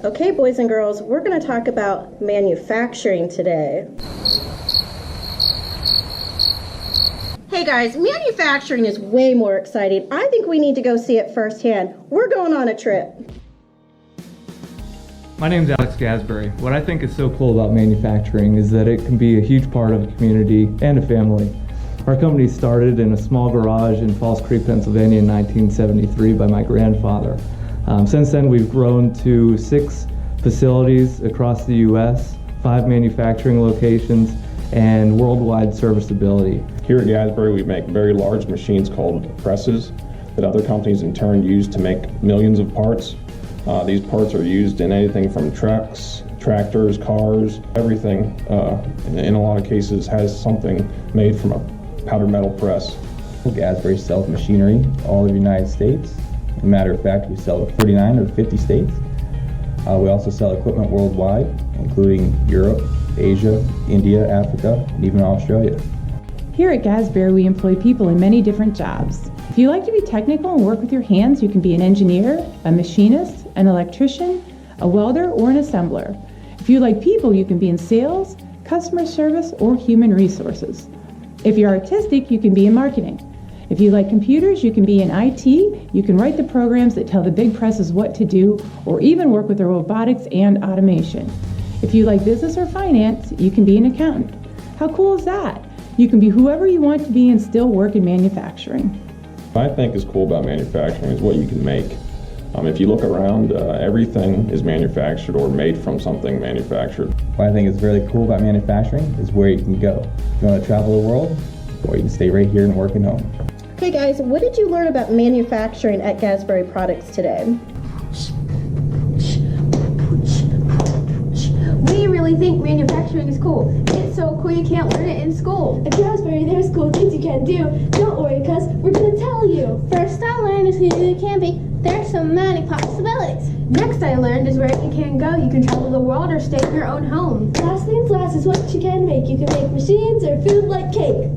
Okay, boys and girls, we're going to talk about manufacturing today. Hey guys, manufacturing is way more exciting. I think we need to go see it firsthand. We're going on a trip. My name's Alex Gasbury. What I think is so cool about manufacturing is that it can be a huge part of a community and a family. Our company started in a small garage in Falls Creek, Pennsylvania in 1973 by my grandfather. Since then, we've grown to 6 facilities across the U.S., 5 manufacturing locations, and worldwide serviceability. Here at Gasbury, we make very large machines called presses that other companies in turn use to make millions of parts. These parts are used in anything from trucks, tractors, cars, everything. In a lot of cases has something made from a powder metal press. Gasbury sells machinery all over the United States. As a matter of fact, we sell to 49 or 50 states. We also sell equipment worldwide, including Europe, Asia, India, Africa, and even Australia. Here at Gasbury, we employ people in many different jobs. If you like to be technical and work with your hands, you can be an engineer, a machinist, an electrician, a welder, or an assembler. If you like people, you can be in sales, customer service, or human resources. If you're artistic, you can be in marketing. If you like computers, you can be in IT. You can write the programs that tell the big presses what to do, or even work with the robotics and automation. If you like business or finance, you can be an accountant. How cool is that? You can be whoever you want to be and still work in manufacturing. What I think is cool about manufacturing is what you can make. If you look around, everything is manufactured or made from something manufactured. What I think is really cool about manufacturing is where you can go. If you want to travel the world, or you can stay right here and work at home. Okay guys, what did you learn about manufacturing at Gasbury Products today? We really think manufacturing is cool. It's so cool you can't learn it in school. At Gasbury, there's cool things you can do. Don't worry, cuz we're gonna tell you. First I learned is who you can be. There's so many possibilities. Next I learned is where you can go. You can travel the world or stay in your own home. Last things last is what you can make. You can make machines or food like cake.